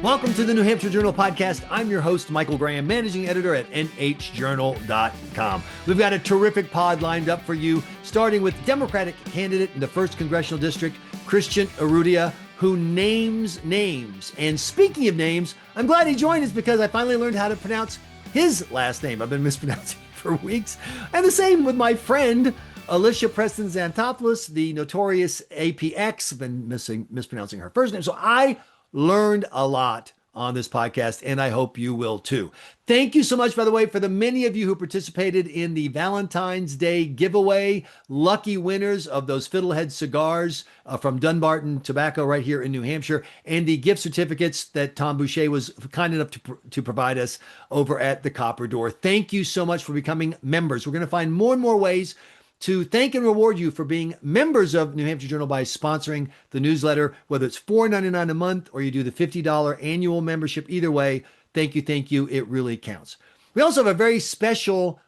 Welcome to the New Hampshire Journal podcast. I'm your host, Michael Graham, managing editor at NHjournal.com. We've got a terrific pod lined up for you, starting with Democratic candidate in the 1st Congressional District, Cristian Urrutia, who names names. And speaking of names, I'm glad he joined us because I finally learned how to pronounce his last name. I've been mispronouncing it for weeks. And the same with my friend, Alicia Preston Xanthopoulos, the notorious APX. I've been mispronouncing her first name. So I learned a lot on this podcast, and I hope you will too. Thank you so much, by the way, for the many of you who participated in the Valentine's Day giveaway. Lucky winners of those Fiddlehead cigars from Dunbarton Tobacco right here in New Hampshire, and the gift certificates that Tom Boucher was kind enough to provide us over at the Copper Door. Thank you so much for becoming members. We're going to find more and more ways to thank and reward you for being members of New Hampshire Journal by sponsoring the newsletter, whether it's $4.99 a month or you do the $50 annual membership. Either way, thank you. It really counts. We also have a very special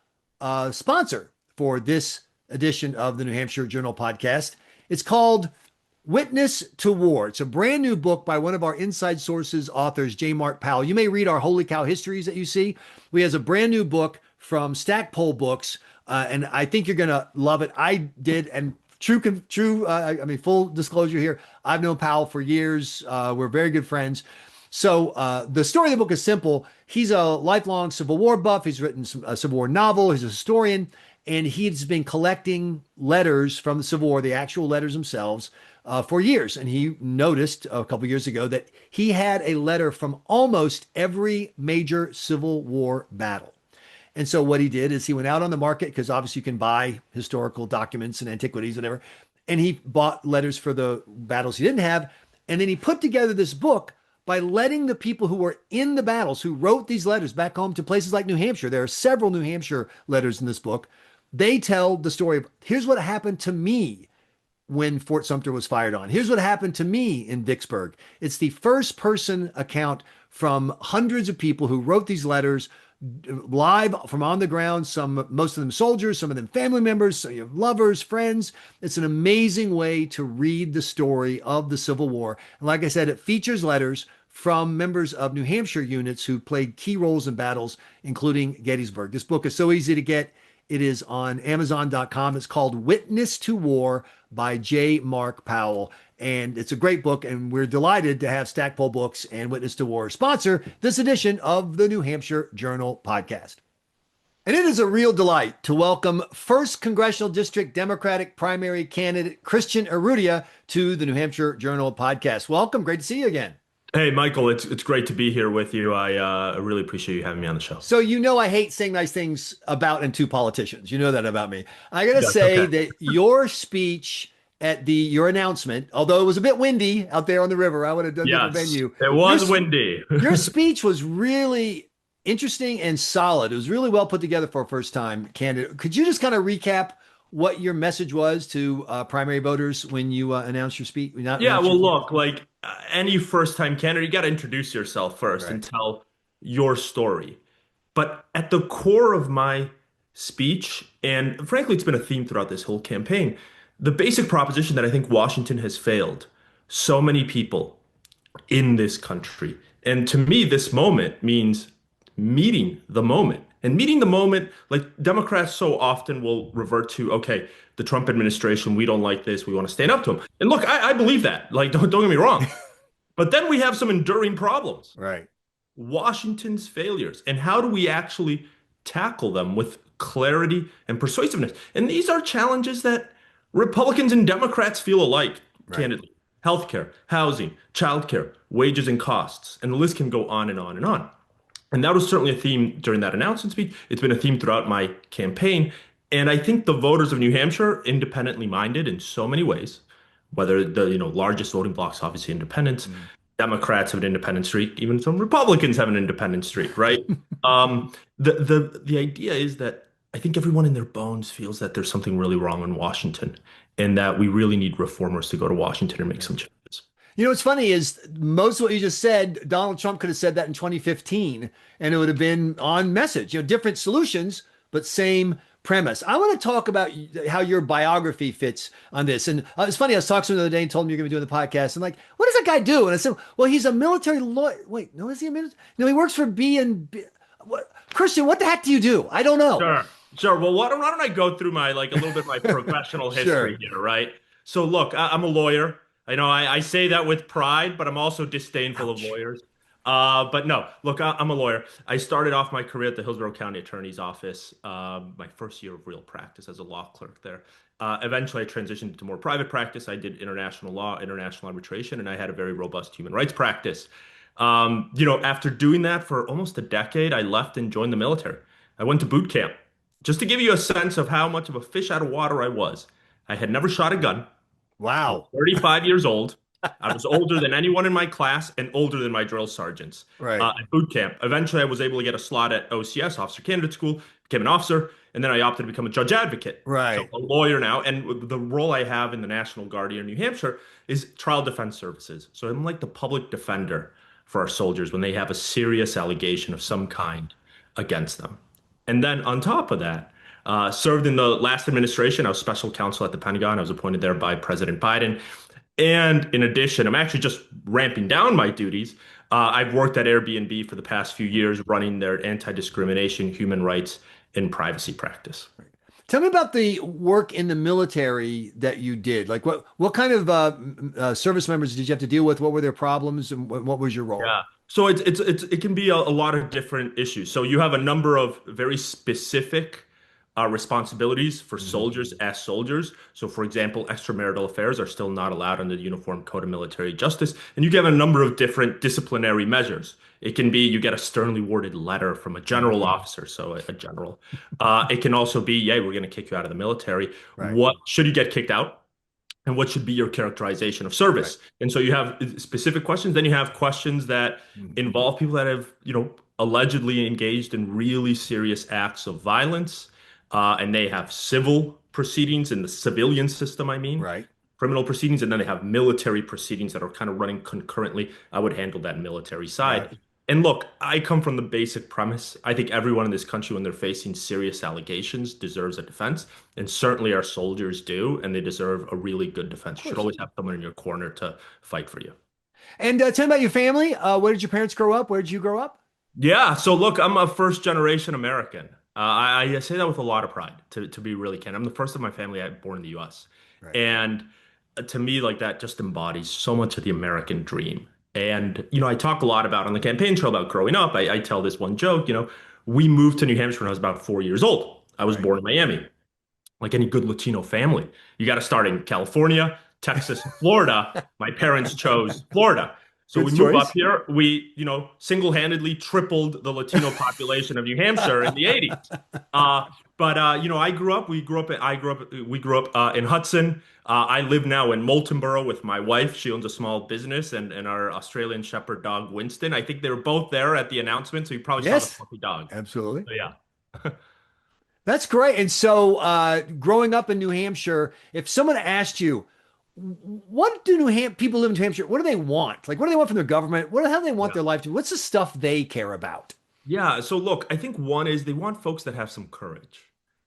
sponsor for this edition of the New Hampshire Journal podcast. It's called Witness to War. It's a brand new book by one of our Inside Sources authors, J. Mark Powell. You may read our Holy Cow histories that you see. We has a brand new book from Stackpole Books. And I think you're going to love it. I did. And full disclosure here, I've known Powell for years. We're very good friends. So the story of the book is simple. He's a lifelong Civil War buff. He's written a Civil War novel. He's a historian. And he's been collecting letters from the Civil War, the actual letters themselves, for years. And he noticed a couple years ago that he had a letter from almost every major Civil War battle. And so what he did is he went out on the market, because obviously you can buy historical documents and antiquities, whatever. And he bought letters for the battles he didn't have. And then he put together this book by letting the people who were in the battles, who wrote these letters back home to places like New Hampshire. There are several New Hampshire letters in this book. They tell the story of, here's what happened to me when Fort Sumter was fired on. Here's what happened to me in Vicksburg. It's the first person account from hundreds of people who wrote these letters live from on the ground, most of them soldiers, some of them family members, so you have lovers, friends. It's an amazing way to read the story of the Civil War. And like I said, it features letters from members of New Hampshire units who played key roles in battles, including Gettysburg. This book is so easy to get. It is on Amazon.com. It's called Witness to War by J. Mark Powell. And it's a great book, and we're delighted to have Stackpole Books and Witness to War sponsor this edition of the New Hampshire Journal podcast. And it is a real delight to welcome 1st Congressional District Democratic primary candidate Cristian Urrutia to the New Hampshire Journal podcast. Welcome. Great to see you again. Hey, Michael, it's great to be here with you. I really appreciate you having me on the show. So I hate saying nice things about and to politicians. You know that about me. I got to say okay. that your speech at your announcement, although it was a bit windy out there on the river, I would have done different venue. It was windy. Your speech was really interesting and solid. It was really well put together for a first-time candidate. Could you just kind of recap what your message was to primary voters when you announced your speech? Look, like any first-time candidate, you got to introduce yourself first and tell your story. But at the core of my speech, and frankly, it's been a theme throughout this whole campaign, the basic proposition that I think Washington has failed so many people in this country. And to me, this moment means meeting the moment. And meeting the moment, like Democrats so often will revert to, okay, the Trump administration, we don't like this, we want to stand up to them. And look, I believe that. Like, don't get me wrong. But then we have some enduring problems. Right. Washington's failures. And how do we actually tackle them with clarity and persuasiveness? And these are challenges that Republicans and Democrats feel alike, candidly. Healthcare, housing, childcare, wages and costs, and the list can go on and on and on. And that was certainly a theme during that announcement speech. It's been a theme throughout my campaign. And I think the voters of New Hampshire, independently minded in so many ways, whether the largest voting bloc's obviously independents, Democrats have an independent streak, even some Republicans have an independent streak, right? The idea is that I think everyone in their bones feels that there's something really wrong in Washington and that we really need reformers to go to Washington and make some changes. What's funny is most of what you just said, Donald Trump could have said that in 2015 and it would have been on message, different solutions, but same premise. I want to talk about how your biography fits on this. And it's funny, I was talking to him the other day and told him you're going to be doing the podcast. I'm like, what does that guy do? And I said, well, he's a military lawyer. Wait, no, is he a military? No, he works for B and B. What? Christian, what the heck do you do? I don't know. Sure. Sure. Well, why don't I go through my like a little bit of my professional history Sure. here, right? So look, I'm a lawyer. I know I say that with pride, but I'm also disdainful of Ouch. lawyers. But no, look, I'm a lawyer. I started off my career at the Hillsborough County Attorney's Office, my first year of real practice as a law clerk there. Eventually, I transitioned to more private practice. I did international law, international arbitration, and I had a very robust human rights practice. After doing that for almost a decade, I left and joined the military. I went to boot camp. Just to give you a sense of how much of a fish out of water I was, I had never shot a gun. I was Wow. 35 years old. I was older than anyone in my class and older than my drill sergeants Right. at boot camp. Eventually, I was able to get a slot at OCS, Officer Candidate School, became an officer, and then I opted to become a judge advocate. So Right. a lawyer now, and the role I have in the National Guard here in New Hampshire is trial defense services. So I'm like the public defender for our soldiers when they have a serious allegation of some kind against them. And then on top of that, served in the last administration. I was special counsel at the Pentagon. I was appointed there by President Biden. And in addition, I'm actually just ramping down my duties. I've worked at Airbnb for the past few years, running their anti-discrimination, human rights, and privacy practice. Tell me about the work in the military that you did. Like what kind of service members did you have to deal with? What were their problems and what was your role? Yeah. So it can be a lot of different issues. So you have a number of very specific responsibilities for soldiers as soldiers. So, for example, extramarital affairs are still not allowed under the Uniform Code of Military Justice, and you get a number of different disciplinary measures. It can be you get a sternly worded letter from a general officer, so a general. It can also be, yeah, we're going to kick you out of the military. Right. What should you get kicked out? And what should be your characterization of Right. service? And so you have specific questions, then you have questions that Mhm. involve people that have, allegedly engaged in really serious acts of violence, and they have civil proceedings in the civilian system, I mean, Right. criminal proceedings, and then they have military proceedings that are kind of running concurrently. I would handle that military side. Right. And look, I come from the basic premise. I think everyone in this country, when they're facing serious allegations, deserves a defense. And certainly our soldiers do, and they deserve a really good defense. Of You should course. always have someone in your corner to fight for you. And tell me about your family. Where did your parents grow up? Where did you grow up? Yeah, so look, I'm a first generation American. I say that with a lot of pride, to be really candid. I'm the first of my family born in the US. Right. And to me, like that just embodies so much of the American dream. And, I talk a lot about on the campaign trail about growing up. I tell this one joke, we moved to New Hampshire when I was about 4 years old. I was Right. born in Miami. Like any good Latino family, you got to start in California, Texas, and Florida. My parents chose Florida. So Good we move up choice. here. We, single-handedly tripled the Latino population of New Hampshire in the 80s. We grew up in Hudson. I live now in Moultonborough with my wife. She owns a small business and our Australian Shepherd dog, Winston. I think they were both there at the announcement, so you probably saw the Yes, puppy dog. absolutely. So yeah. That's great. And so, growing up in New Hampshire, if someone asked you, what do people live in New Hampshire? What do they want? Like, what do they want from their government? How do they want their life to? What's the stuff they care about? Yeah, so look, I think one is they want folks that have some courage.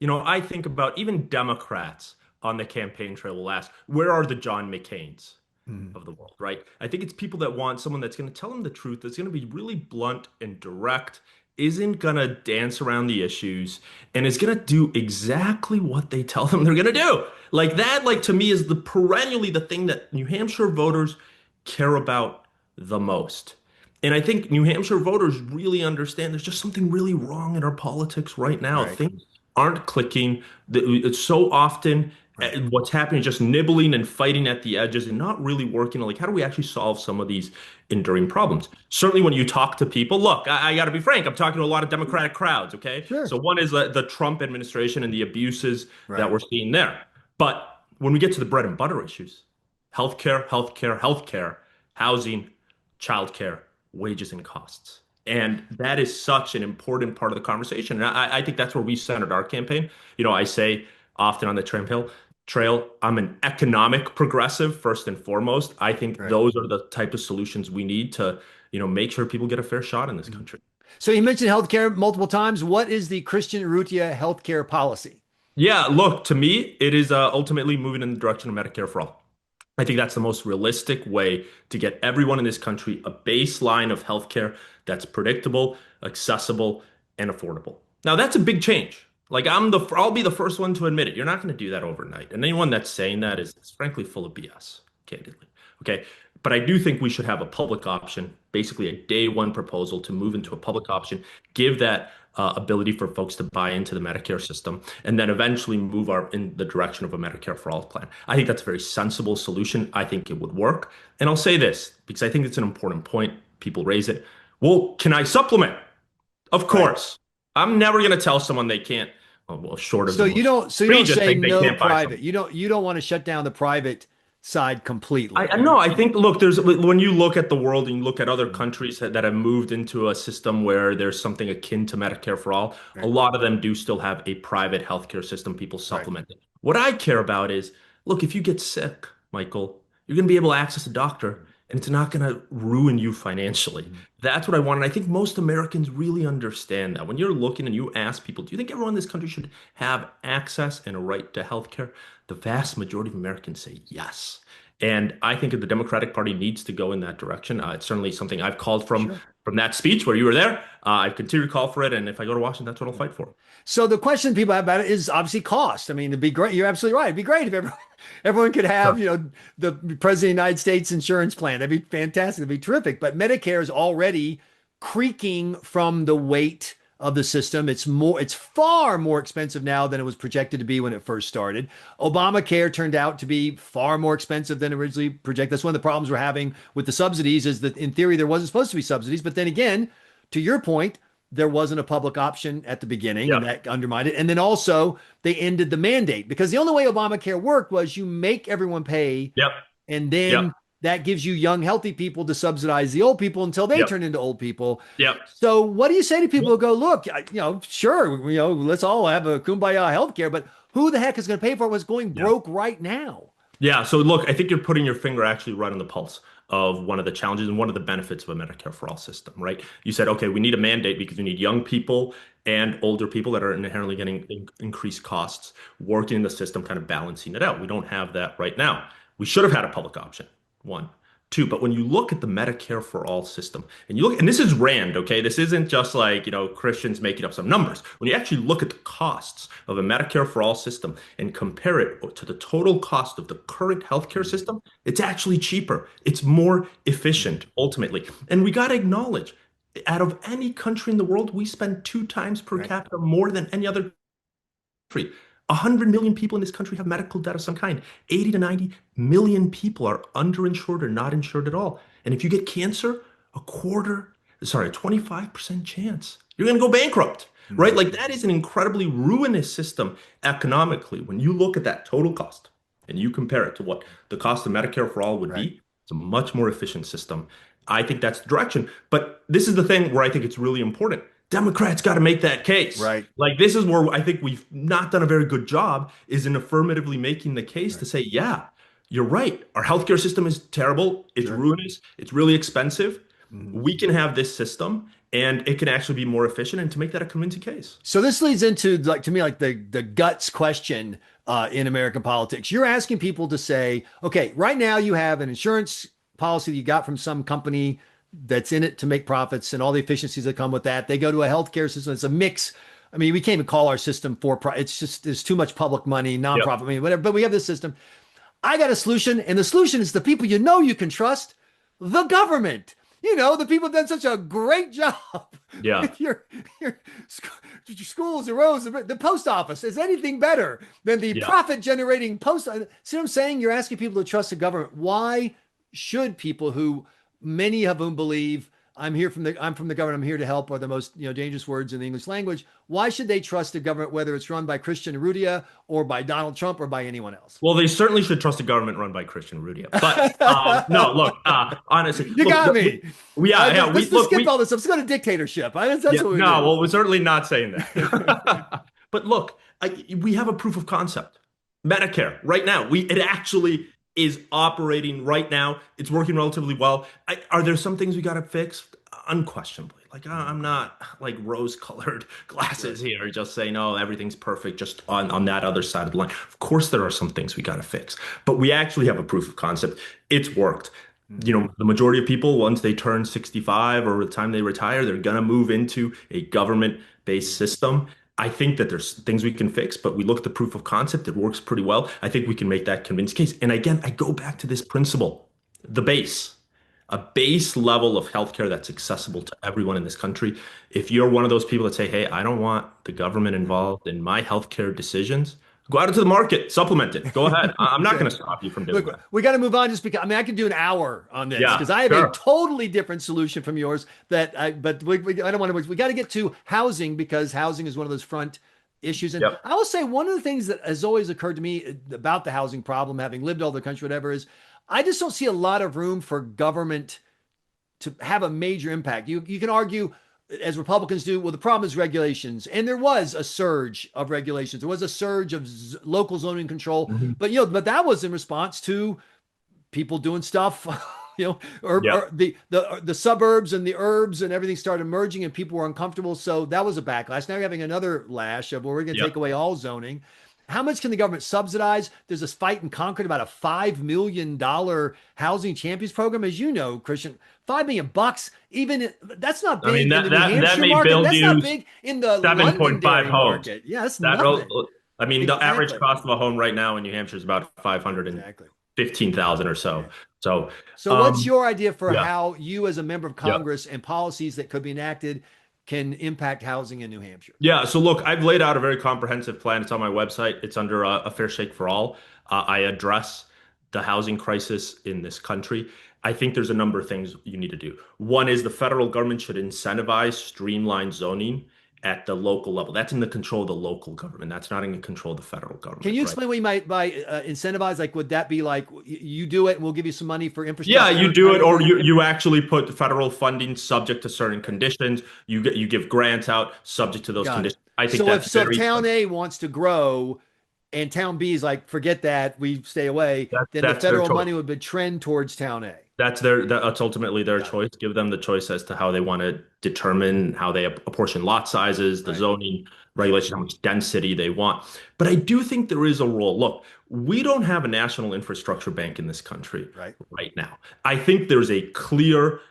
I think about even Democrats on the campaign trail will ask, where are the John McCains Mhm. of the world, right? I think it's people that want someone that's going to tell them the truth, that's going to be really blunt and direct, isn't going to dance around the issues, and is going to do exactly what they tell them they're going to do. Like that, like to me, is the perennially the thing that New Hampshire voters care about the most. And I think New Hampshire voters really understand there's just something really wrong in our politics right now. Right. Things aren't clicking. It's so often Right. what's happening is just nibbling and fighting at the edges and not really working on like how do we actually solve some of these enduring problems. Certainly when you talk to people, look, I got to be frank, I'm talking to a lot of Democratic crowds, okay? Sure. So one is the Trump administration and the abuses that Right. we're seeing there. But when we get to the bread and butter issues, healthcare, healthcare, healthcare, housing, childcare, wages and costs. And that is such an important part of the conversation. And I think that's where we centered our campaign. I say often on the trail, I'm an economic progressive first and foremost. I think Right. those are the type of solutions we need to, make sure people get a fair shot in this country. So you mentioned healthcare multiple times. What is the Cristian Urrutia healthcare policy? Yeah, look, to me, it is ultimately moving in the direction of Medicare for all. I think that's the most realistic way to get everyone in this country a baseline of healthcare that's predictable, accessible, and affordable. Now, that's a big change. Like I'll be the first one to admit it. You're not going to do that overnight. And anyone that's saying that is frankly full of BS, candidly. Okay. But I do think we should have a public option, basically a day one proposal to move into a public option, give that ability for folks to buy into the Medicare system, and then eventually move our in the direction of a Medicare for all plan. I think that's a very sensible solution. I think it would work. And I'll say this because I think it's an important point. People raise it. Well, can I supplement? Of Right. course. I'm never going to tell someone they can't. Well, short of So the you most don't so you don't egregious say thing, they no can't buy private. something. You don't want to shut down the private side completely. I know. I think, look, there's when you look at the world and you look at other countries that have moved into a system where there's something akin to Medicare for all, a Right. lot of them do still have a private healthcare system. People Right. supplement it. What I care about is, look, if you get sick, Michael, you're going to be able to access a doctor and it's not going to ruin you financially. Mhm. That's what I want. And I think most Americans really understand that. When you're looking and you ask people, do you think everyone in this country should have access and a right to healthcare? The vast majority of Americans say yes. And I think that the Democratic Party needs to go in that direction. It's certainly something I've called Sure. from that speech where you were there. I continue to call for it, and if I go to Washington, that's what I'll fight for. So the question people have about it is obviously cost. I mean, it'd be great. You're absolutely right. It'd be great if everyone could have, Sure. the President of the United States insurance plan. That'd be fantastic. It'd be terrific. But Medicare is already creaking from the weight of the system. It's far more expensive now than it was projected to be when it first started. Obamacare turned out to be far more expensive than originally projected. That's one of the problems we're having with the subsidies is that in theory there wasn't supposed to be subsidies, but then again, to your point, there wasn't a public option at the beginning, and Yeah. that undermined it. And then also they ended the mandate because the only way Obamacare worked was you make everyone pay, Yep. and Yep. then that gives you young, healthy people to subsidize the old people until they Yep. turn into old people. Yep. So what do you say to people Yep. who go, look, sure, let's all have a kumbaya healthcare, but who the heck is going to pay for what's going Yeah. broke right now? Yeah. So look, I think you're putting your finger actually right on the pulse of one of the challenges and one of the benefits of a Medicare for all system, right? You said, okay, we need a mandate because we need young people and older people that are inherently getting increased costs working in the system, kind of balancing it out. We don't have that right now. We should have had a public option, one. Two, but when you look at the Medicare for all system and you look, and this is Rand, okay? This isn't just like, Christians making up some numbers. When you actually look at the costs of a Medicare for all system and compare it to the total cost of the current healthcare system, it's actually cheaper. It's more efficient ultimately. And we got to acknowledge, out of any country in the world, we spend 2 times per Right. capita more than any other country. 100 million people in this country have medical debt of some kind. 80 to 90 million people are underinsured or not insured at all. And if you get cancer, a 25% chance you're going to go bankrupt, right? Mhm. Like that is an incredibly ruinous system economically. When you look at that total cost and you compare it to what the cost of Medicare for all would Right. be, it's a much more efficient system. I think that's the direction. But this is the thing where I think it's really important. Democrats got to make that case. Right. Like this is where I think we've not done a very good job is in affirmatively making the case to Right. say, yeah, you're right. Our healthcare system is terrible. It's Sure. ruinous. It's really expensive. Mhm. We can have this system and it can actually be more efficient and to make that a convincing case. So this leads into like to me like the guts question in American politics. You're asking people to say, okay, right now you have an insurance policy that you got from some company that's in it to make profits and all the efficiencies that come with that. They go to a healthcare system. It's a mix. I mean, we can't even call our system for profit. It's just there's too much public money, Yep. nonprofit money, whatever. But we have this system. I got a solution, and the solution is the people you can trust, the government. The people have done such a great job Yeah. with your schools and roads. The post office is anything better than the Yeah. profit generating post. See what I'm saying? You're asking people to trust the government. Why should people who many of whom believe I'm from the government, I'm here to help are the most dangerous words in the English language. Why should they trust the government, whether it's run by Cristian Urrutia or by Donald Trump or by anyone else? Well, they certainly should trust a government run by Cristian Urrutia. But no, look, honestly, You look, got me. yeah, yeah, Let's skip all this stuff. Let's go to dictatorship. That's yeah, what we no, do. well, we're certainly not saying that. But look, we have a proof of concept. Medicare, right now, it actually is operating right now. It's working relatively well. Are there some things we got to fix? unquestionably. Like I'm not like rose-colored Sure. glasses here, just saying, oh, everything's perfect just on that other side of the line. Of course, there are some things we got to fix, but we actually have a proof of concept. It's worked. Hmm. The majority of people, once they turn 65 or the time they retire, they're gonna move into a government-based system. I think that there's things we can fix, but we look at the proof of concept, it works pretty well. I think we can make that convinced case. And again, I go back to this principle, the base, a base level of healthcare that's accessible to everyone in this country. If you're one of those people that say, hey, I don't want the government involved in my healthcare decisions, go out into the market, supplement it. Go ahead. I'm not Okay. going to stop you from doing Look, that. we got to move on just because I could do an hour on this because Yeah, I have a sure. totally different solution from yours but I don't want to, we got to get to housing because housing is one of those front issues. And Yep. I will say one of the things that has always occurred to me about the housing problem, having lived all over the country, whatever, is I just don't see a lot of room for government to have a major impact. You can argue, as Republicans do, well, the problem is regulations, and there was a surge of regulations. There was a surge of local zoning control, Mhm. but that was in response to people doing stuff. Or Yep. the suburbs and the urbs and everything started merging and people were uncomfortable. So that was a backlash. Now you're having another lash of, well, we're going to take Yep. away all zoning. How much can the government subsidize? There's this fight in Concord about a $5 million housing champions program. As you know, Christian, $5 million, even that's not I mean big in that the New that that Hampshire may market. build That's not you big in the 7.5 Londonderry homes. market. Yeah, that's That nothing. I mean the average Exactly. cost of a home right now in New Hampshire is about Exactly. 515,000 or so. Yeah. So So, what's your idea for yeah. how you, as a member of Yeah. Congress, and policies that could be enacted can impact housing in New Hampshire? Yeah, so look, I've laid out a very comprehensive plan. It's on my website. It's under a Fair Shake for All. I address the housing crisis in this country. I think there's a number of things you need to do. One is the federal government should incentivize streamlined zoning at the local level. That's in the control of the local government. That's not in the control of the federal Can government, you right? explain what you might by incentivize? Like, would that be like you do it and we'll give you some money for Yeah, you infrastructure do kind it, of or thing? you actually put federal funding subject to certain conditions. You give grants out subject to those Got it. conditions. I think So that's if very Town A wants to grow and Town B is like, forget that, we stay away, then the that's their federal choice. money would be trend towards Town A. That's ultimately their Got it. choice. Give them the choice as to how they want to determine how they apportion lot sizes, the Right. zoning regulation, how much density they want. But I do think there is a role. Look, we don't have a national infrastructure bank in this country Right. right now. I think there's a clear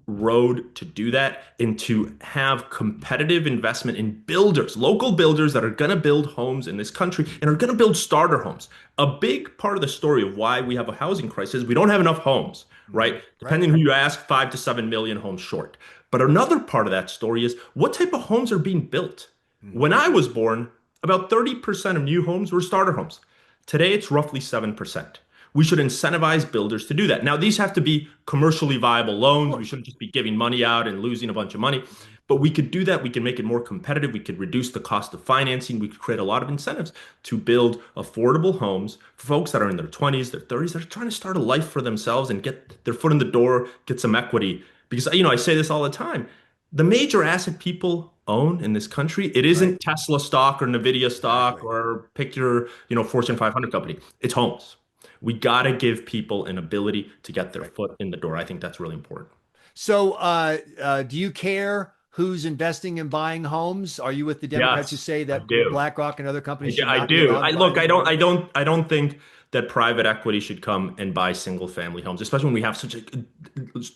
road to do that and to have competitive investment in builders, local builders that are going to build homes in this country and are going to build starter homes. A big part of the story of why we have a housing crisis, we don't have enough homes, right? Right. Depending who you ask, 5 to 7 million homes short. But another part of that story is what type of homes are being built? When Hmm. I was born, about 30% of new homes were starter homes. Today, it's roughly 7%. We should incentivize builders to do that. Now, these have to be commercially viable Of loans. We course. shouldn't just be giving money out and losing a bunch of money. But we could do that. We can make it more competitive. We could reduce the cost of financing. We could create a lot of incentives to build affordable homes for folks that are in their 20s, their 30s, that are trying to start a life for themselves and get their foot in the door, get some equity. Because, I say this all the time. The major asset people own in this country, it Right. isn't Tesla stock or Nvidia stock Exactly. or pick your, Fortune 500 company. It's homes. We got to give people an ability to get their Right. foot in the door. I think that's really important. So, do you care who's investing in buying homes? Are you with the Democrats who Yes, say I that do. Blackrock and other companies should I not be do. allowed I to buy look, any more homes? I don't think that private equity should come and buy single family homes, especially when we have such a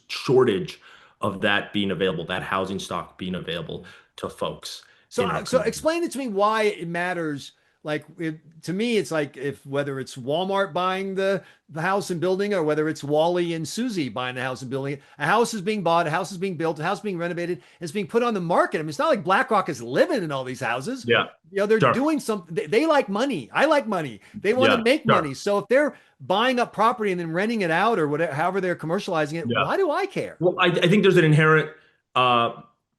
shortage of that being available, that housing stock being available to folks So, in our so community. explain it to me why it matters. Like to me, it's like if whether it's Walmart buying the house and building, or whether it's Wally and Susie buying the house and building it. A house is being bought, a house is being built, a house is being renovated, it's being put on the market. I mean, it's not like BlackRock is living in all these houses. Yeah, They're sure. doing something. They like money. I like money. They want to Yeah, make sure. money. So if they're buying up property and then renting it out or whatever, however they're commercializing it, Yeah. why do I care? Well, I think there's an inherent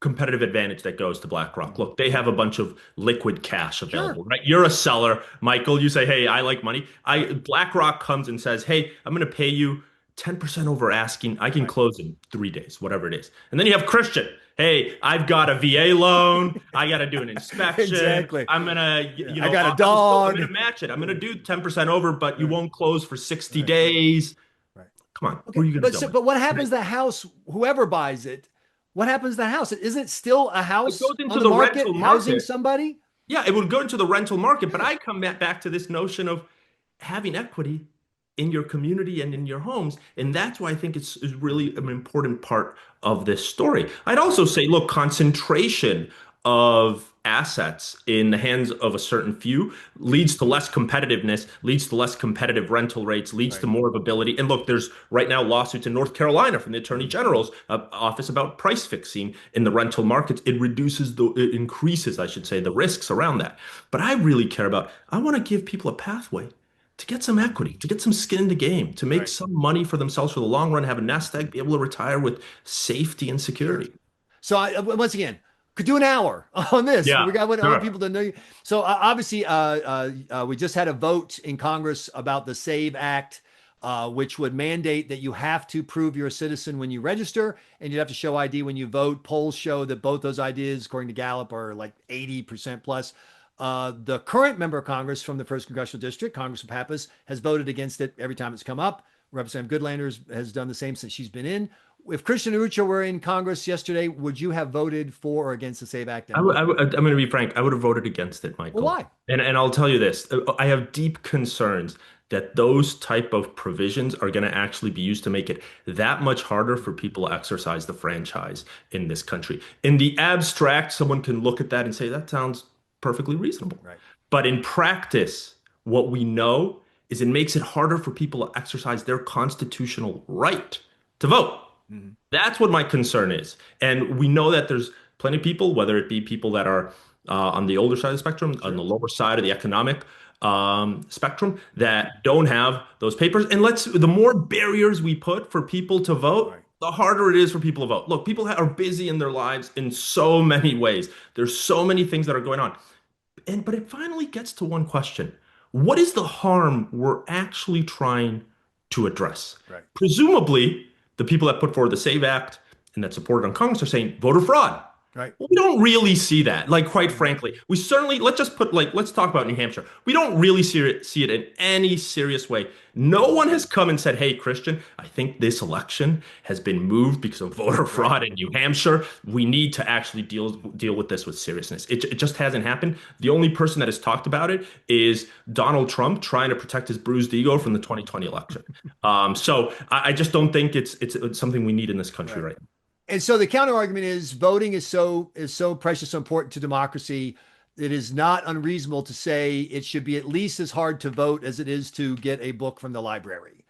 competitive advantage that goes to BlackRock. Mhm. Look, they have a bunch of liquid cash Sure. available, right? You're a seller, Michael. You say, "Hey, I like money." BlackRock comes and says, "Hey, I'm going to pay you 10% over asking. I can Right. close in 3 days, whatever it is." And then you have Christian. Hey, I've got a VA loan. I got to do an inspection. Exactly. I'm gonna, Yeah. I got a I'm dog. gonna match it. I'm gonna do 10% over, but you Right. won't close for 60 Right. days. Right. Come on, who Okay. are you gonna But go with? but what Right. happens to the house, whoever buys it, what happens to the house? Isn't it still a It house goes into on the the market rental housing market. somebody? Yeah, it would go into the rental market, but I come back to this notion of having equity in your community and in your homes. And that's why I think it's is really an important part of this story. I'd also say, look, concentration of assets in the hands of a certain few leads to less competitiveness, leads to less competitive rental rates, leads to Right. more of ability. And look, there's right now lawsuits in North Carolina from the Attorney General's office about price fixing in the rental markets. It increases, I should say, the risks around that. But I really care about, I want to give people a pathway to get some equity, to get some skin in the game, to make Right. some money for themselves for the long run, have a nest egg, be able to retire with safety and Sure. security. So once again, could do an hour on this. Yeah, I want sure. people to know. So obviously, we just had a vote in Congress about the SAVE Act, which would mandate that you have to prove you're a citizen when you register, and you have to show ID when you vote. Polls show that both those ideas, according to Gallup, are like 80% plus. The current member of Congress from the first congressional district, Congressman Pappas, has voted against it every time it's come up. Representative Goodlander has done the same since she's been in. If Cristian Urrutia were in Congress yesterday, would you have voted for or against the SAVE Act and why? I'm going to be frank. I would have voted against it, Well, Michael. why? And I'll tell you this. I have deep concerns that those type of provisions are going to actually be used to make it that much harder for people to exercise the franchise in this country. In the abstract, someone can look at that and say, that sounds perfectly reasonable. Right. But in practice, what we know is it makes it harder for people to exercise their constitutional right to vote. Mm-hmm. That's what my concern is. And we know that there's plenty of people, whether it be people that are on the older side of the spectrum, on the lower side of the economic spectrum, that don't have those papers. And the more barriers we put for people to vote, Right. the harder it is for people to vote. Look, people are busy in their lives in so many ways. There's so many things that are going on. But it finally gets to one question. What is the harm we're actually trying to address? Right. Presumably, the people that put forward the SAVE Act and that supported on Congress are saying voter fraud. Right. We don't really see that. Like, quite Mm-hmm. frankly, we certainly, let's talk about New Hampshire. We don't really see it in any serious way. No one has come and said, hey, Christian, I think this election has been moved because of voter Right. fraud in New Hampshire. We need to actually deal with this with seriousness. It just hasn't happened. The only person that has talked about it is Donald Trump trying to protect his bruised ego from the 2020 election. So I just don't think it's something we need in this country right now. And so the counter argument is voting is so precious, so important to democracy. It is not unreasonable to say it should be at least as hard to vote as it is to get a book from the library.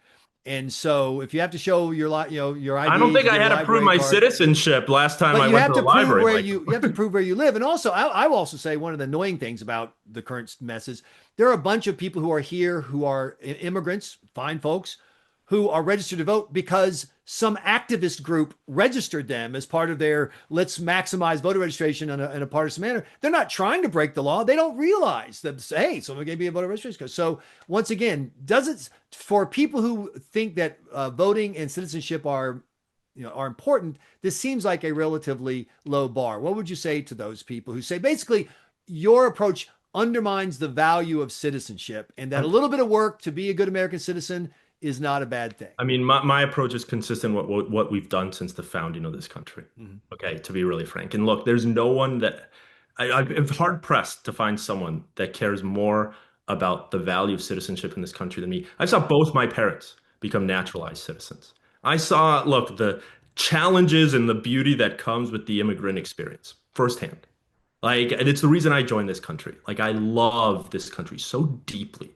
And so if you have to show your your ID, I don't think to I get a had to prove library my card, citizenship last time but I you went have to the to prove library, where Mike. you have to prove where you live. And also, I will also say one of the annoying things about the current mess is there are a bunch of people who are here who are immigrants, fine folks, who are registered to vote because some activist group registered them as part of their let's maximize voter registration in a partisan manner. They're not trying to break the law. They don't realize that, hey, someone gave me a voter registration. So once again, does it for people who think that voting and citizenship are are important, this seems like a relatively low bar. What would you say to those people who say basically your approach undermines the value of citizenship and that a little bit of work to be a good American citizen is not a bad thing? I mean, my approach is consistent with what we've done since the founding of this country. Mm-hmm. Okay, to be really frank. And look, there's no one that I'm hard pressed to find someone that cares more about the value of citizenship in this country than me. I saw both my parents become naturalized citizens. I saw, look, the challenges and the beauty that comes with the immigrant experience firsthand. Like, and it's the reason I joined this country. Like, I love this country so deeply.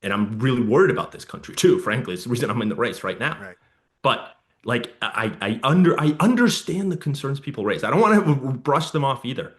And I'm really worried about this country too, frankly. It's the reason I'm in the race right now. Right. But like I understand the concerns people raise. I don't want to brush them off either.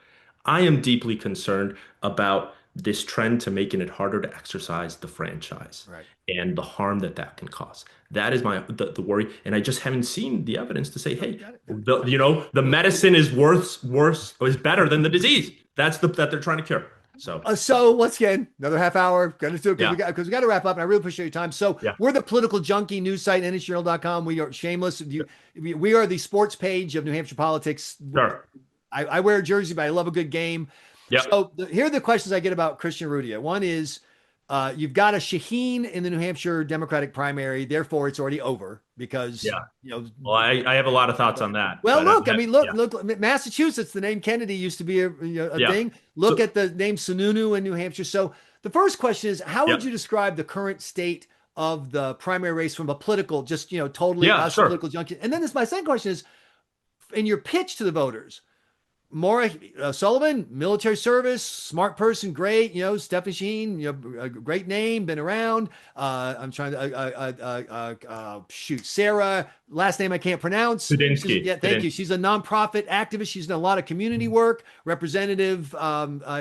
I am deeply concerned about this trend to making it harder to exercise the franchise Right. and the harm that that can cause. That is the worry, and I just haven't seen the evidence to say, hey, the medicine is is better than the disease. That they're trying to cure. So once again, another half hour. Gonna do it Yeah. because we got to wrap up, and I really appreciate your time. So Yeah. we're the political junkie news site, NHjournal.com. We are shameless. We are the sports page of New Hampshire politics. Sure. I wear a jersey, but I love a good game. Yep. So here are the questions I get about Cristian Urrutia. One is, You've got a Shaheen in the New Hampshire Democratic primary, therefore it's already over because Yeah. Well, I have a lot of thoughts on that, well, but look, I mean, look, yeah, look, Massachusetts, the name Kennedy used to be a yeah. thing. Look So at the name Sununu in New Hampshire. So the first question is, how would yeah, you describe the current state of the primary race from a political, just, totally yeah, us sure. political junkie? And then my second question is, in your pitch to the voters, Maura Sullivan, military service, smart person, great. Stephanie Sheen, a great name, been around. I'm trying to shoot Sarah, last name I can't pronounce. Studinsky, Thank you. She's a nonprofit activist. She's done a lot of community work. Representative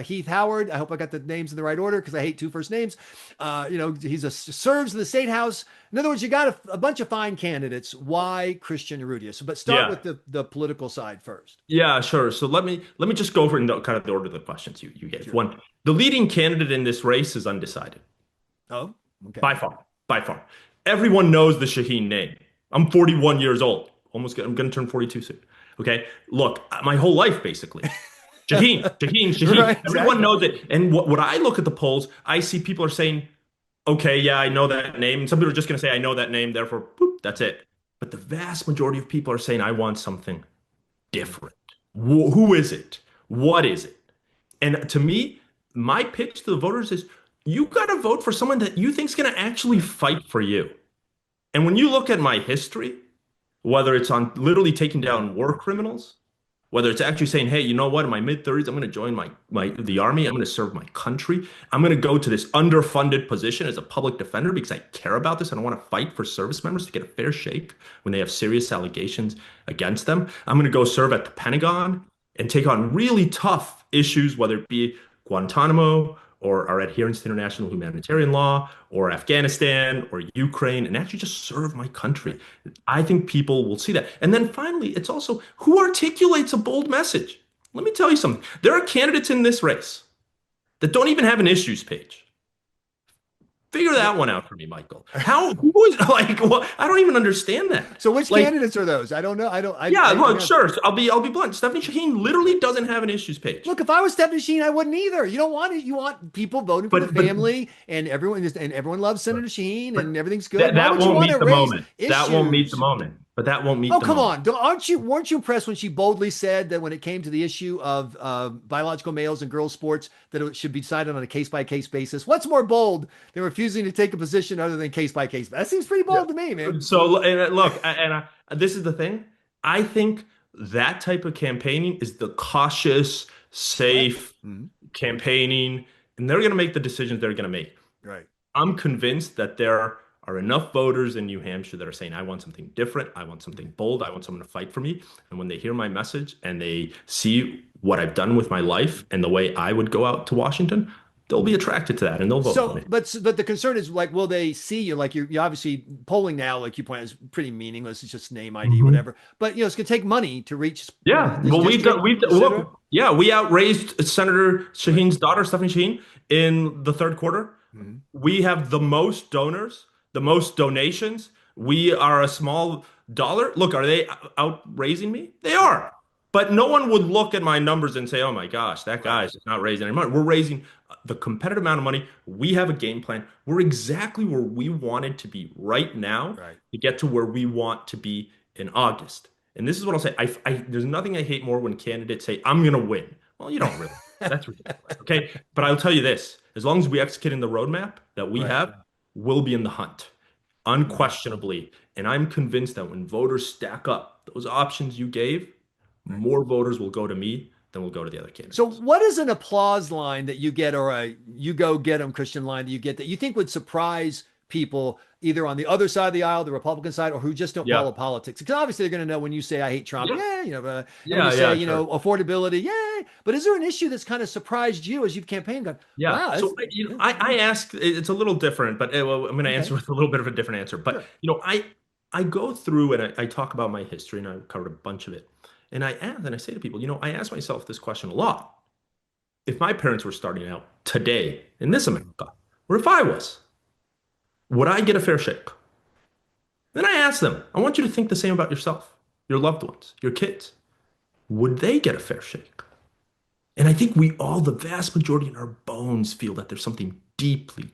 Heath Howard. I hope I got the names in the right order because I hate two first names. Serves in the state house. In other words, you got a bunch of fine candidates. Why Cristian Urrutia? So, but start yeah, with the political side first. yeah, sure. So let me just go over in the kind of the order of the questions you gave. Sure. One, the leading candidate in this race is undecided Oh, okay. by far, by far. Everyone knows the Shaheen name. I'm 41 years old. I'm going to turn 42 soon. Okay. Look, my whole life basically. Shaheen, Shaheen, Shaheen. Right, Everyone exactly. knows it. And what I look at the polls, I see people are saying, okay, yeah, I know that name. And some people are just going to say, I know that name, therefore, boop, that's it. But the vast majority of people are saying, I want something different. Who is it? What is it? And to me, my pitch to the voters is you got to vote for someone that you think is going to actually fight for you. And when you look at my history, whether it's on literally taking down war criminals, whether it's actually saying, hey, you know what, in my mid 30s, I'm going to join the army, I'm going to serve my country, I'm going to go to this underfunded position as a public defender because I care about this and I want to fight for service members to get a fair shake when they have serious allegations against them. I'm going to go serve at the Pentagon and take on really tough issues, whether it be Guantanamo or our adherence to international humanitarian law or Afghanistan or Ukraine and actually just serve my country. I think people will see that. And then finally, it's also who articulates a bold message. Let me tell you something. There are candidates in this race that don't even have an issues page. Figure that one out for me, Michael. Who is like, well, I don't even understand that. So which Like, candidates are those? I don't know. yeah, look, sure. I'll be blunt. Stephanie Shaheen literally doesn't have an issues page. Look, if I was Stephanie Sheen, I wouldn't either. You don't want it. You want people voting for the But family, and everyone loves Senator Sheen, but and everything's good. that Why that would you won't want meet to the raise moment. That won't meet the issues? moment. But that won't meet Oh, the come moment. on. Weren't you impressed when she boldly said that when it came to the issue of biological males and girls sports, that it should be decided on a case by case basis? What's more bold than refusing to take a position other than case by case? That seems pretty Yeah. bold to me, man. So and look, this is the thing. I think that type of campaigning is the cautious, Correct. safe Mhm. campaigning, and they're going to make the decisions they're going to make. Right. I'm convinced that there are enough voters in New Hampshire that are saying, I want something different. I want something bold. I want someone to fight for me. And when they hear my message and they see what I've done with my life and the way I would go out to Washington, they'll be attracted to that and they'll vote for So, me. but the concern is like, will they see you? Like you're obviously polling now, like you point out, is pretty meaningless. It's just name ID, Mhm. whatever. But it's going to take money to reach Yeah, this well, district, etc. look, yeah, we outraised Senator Shaheen's daughter, Stephanie Shaheen, in the third quarter. Mhm. We have the most donors, the most donations. We are a small dollar. Look, are they out raising me? They are. But no one would look at my numbers and say, oh my gosh, that Right, guy's just not raising any money. We're raising the competitive amount of money. We have a game plan. We're exactly where we wanted to be right now right. to get to where we want to be in August. And this is what I'll say. There's nothing I hate more when candidates say, I'm going to win. Well, you don't really. That's ridiculous. Okay. But I'll tell you this, as long as we execute in the roadmap that we Right. have, we'll be in the hunt unquestionably. And I'm convinced that when voters stack up those options you gave, Right. more voters will go to me than will go to the other So, candidates. what is an applause line that you get, or a "you go get them" Christian line that you get that you think would surprise people either on the other side of the aisle, the Republican side, or who just don't Yeah. follow politics? Because obviously they're going to know when you say "I hate Trump," Yeah. yeah, and when you Yeah. say Yeah. Sure. affordability, yeah. But is there an issue that's kind of surprised you as you've campaigned? Gone, Yeah. wow, So, yeah, I ask, it's a little different, but well, I'm going to answer okay, with a little bit of a different answer. But, sure, I go through and I talk about my history and I've covered a bunch of it. And I say to people, I ask myself this question a lot. If my parents were starting out today in this America, or if I was, would I get a fair shake? Then I ask them, I want you to think the same about yourself, your loved ones, your kids. Would they get a fair shake? And I think we all, the vast majority in our bones, feel that there's something deeply,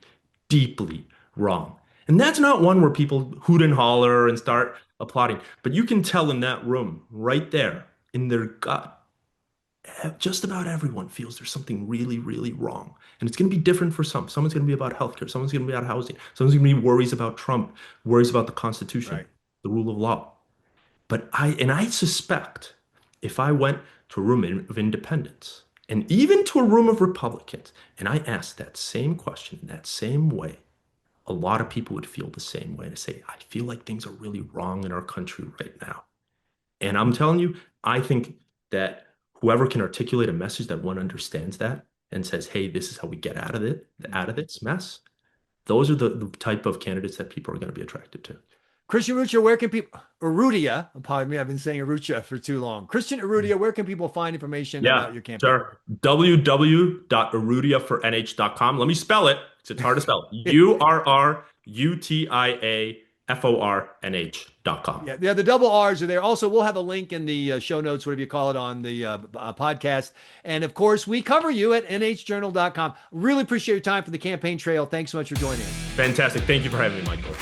deeply wrong. And that's not one where people hoot and holler and start applauding. But you can tell in that room, right there, in their gut, just about everyone feels there's something really, really wrong. And it's going to be different for some. Someone's going to be about healthcare. Someone's going to be about housing. Someone's going to be worries about Trump, worries about the Constitution, Right. the rule of law. But I suspect if I went to a room of independents and even to a room of Republicans, and I asked that same question in that same way, a lot of people would feel the same way and say, I feel like things are really wrong in our country right now. And I'm telling you, I think that whoever can articulate a message that one understands that and says, hey, this is how we get out of this mess, those are the type of candidates that people are going to be attracted to. Cristian Urrutia, where can people, Urrutia, pardon me, I've been saying Urrutia for too long. Cristian Urrutia, where can people find information about your campaign? Sure. www.urrutiafornh.com. Let me spell it because it's hard to spell. URRUTIAFORNH.com. Yeah, the double R's are there. Also, we'll have a link in the show notes, whatever you call it, on the podcast. And of course, we cover you at nhjournal.com. Really appreciate your time for the campaign trail. Thanks so much for joining us. Fantastic. Thank you for having me, Michael.